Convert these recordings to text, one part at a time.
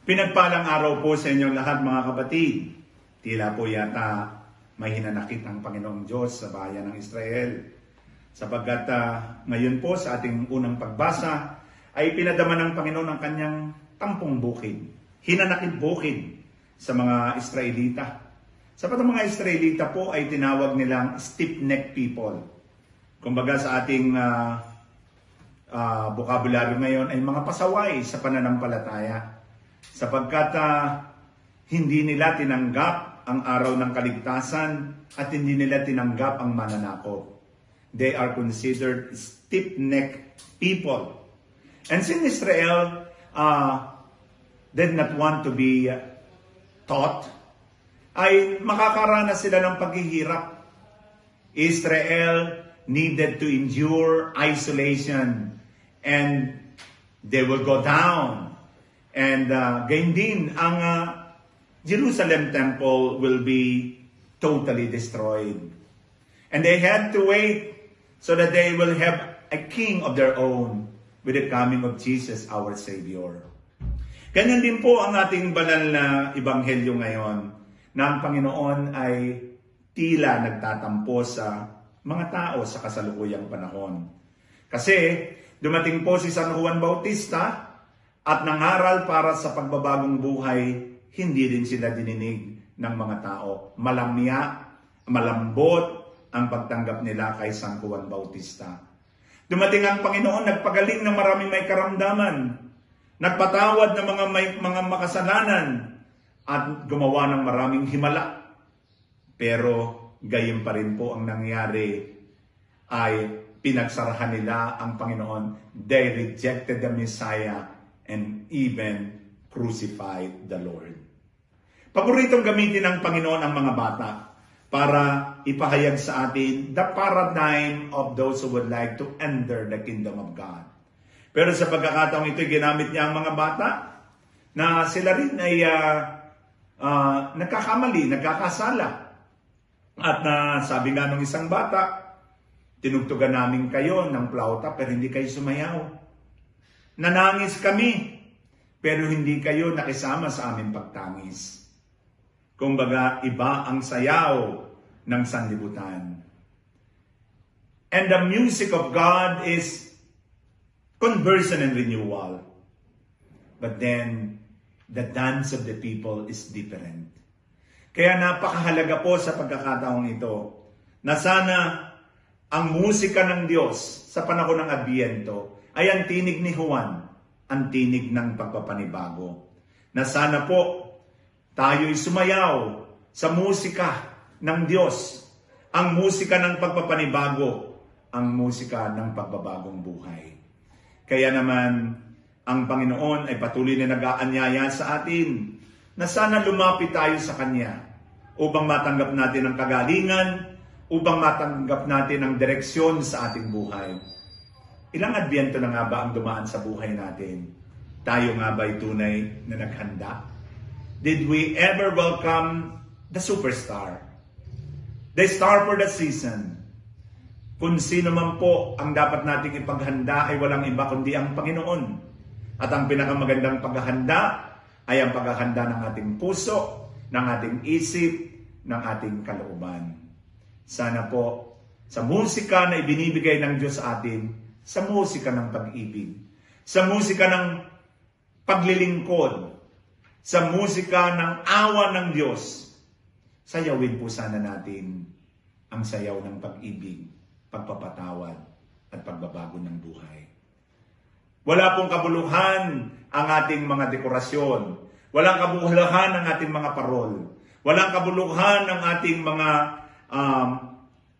Pinagpalang araw po sa inyong lahat mga kapatid. Tila po yata may hinanakit ang Panginoong Diyos sa bayan ng Israel. Sapagkat ngayon po sa ating unang pagbasa ay pinadama ng Panginoon ang kanyang tampong bukid. Hinanakit bukid sa mga Israelita. Sapat ang mga Israelita po ay tinawag nilang stiff-necked people. Kumbaga sa ating vocabulary ngayon ay mga pasaway sa pananampalataya. Sapagkat hindi nila tinanggap ang araw ng kaligtasan at hindi nila tinanggap ang mananakop. They are considered stiff-necked people. And since Israel did not want to be taught, ay makakaranas sila ng paghihirap. Israel needed to endure isolation and they will go down. And gayon din, ang Jerusalem temple will be totally destroyed. And they had to wait so that they will have a king of their own with the coming of Jesus, our Savior. Ganyan din po ang ating banal na ebanghelyo ngayon, na ang Panginoon ay tila nagtatampo sa mga tao sa kasalukuyang panahon. Kasi dumating po si San Juan Bautista at nangaral para sa pagbabagong buhay, hindi din sila dininig ng mga tao. Malamya, malambot ang pagtanggap nila kay San Juan Bautista. Dumating ang Panginoon, nagpagaling ng maraming may karamdaman, nagpatawad ng mga makasalanan, at gumawa ng maraming himala. Pero gayon pa rin po ang nangyari ay pinagsarahan nila ang Panginoon. They rejected the Messiah and even crucified the Lord. Paboritong gamitin ng Panginoon ang mga bata para ipahayag sa atin the paradigm of those who would like to enter the kingdom of God. Pero sa pagkakataong ito, ginamit niya ang mga bata na sila rin ay nagkakamali, nagkakasala. At sabi nga ng isang bata, tinugtugan namin kayo ng plauta pero hindi kayo sumayaw. Nanangis kami pero hindi kayo nakisama sa aming pagtangis. Kumbaga, iba ang sayaw ng sanlibutan. And the music of God is conversion and renewal. But then, the dance of the people is different. Kaya napakahalaga po sa pagkakataong ito na sana ang musika ng Diyos sa panahon ng Adbyento ay ang tinig ni Juan, ang tinig ng pagpapanibago. Na sana po tayo'y sumayaw sa musika ng Diyos, ang musika ng pagpapanibago, ang musika ng pagbabagong buhay. Kaya naman, ang Panginoon ay patuloy na nag-aanyaya sa atin na sana lumapit tayo sa Kanya upang matanggap natin ang kagalingan, upang matanggap natin ang direksyon sa ating buhay. Ilang Adbyento na nga ba ang dumaan sa buhay natin? Tayo nga ba'y tunay na naghanda? Did we ever welcome the superstar? The star for the season? Kung sino man po ang dapat nating ipaghanda ay walang iba kundi ang Panginoon. At ang pinakamagandang paghahanda ay ang paghahanda ng ating puso, ng ating isip, ng ating kalooban. Sana po sa musika na ibinibigay ng Diyos sa atin, sa musika ng pag-ibig, sa musika ng paglilingkod, sa musika ng awa ng Diyos, sayawin po sana natin ang sayaw ng pag-ibig, pagpapatawad, at pagbabago ng buhay. Wala pong kabuluhan ang ating mga dekorasyon. Walang kabuluhan ang ating mga parol. Walang kabuluhan ang ating mga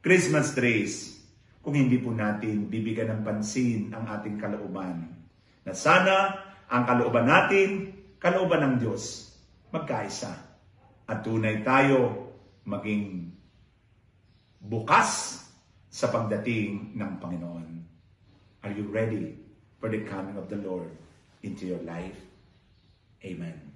Christmas trees kung hindi po natin bibigyan ng pansin ang ating kalooban. Na sana ang kalooban natin, kalooban ng Diyos, magkaisa. At tunay tayo maging bukas sa pagdating ng Panginoon. Are you ready for the coming of the Lord into your life? Amen.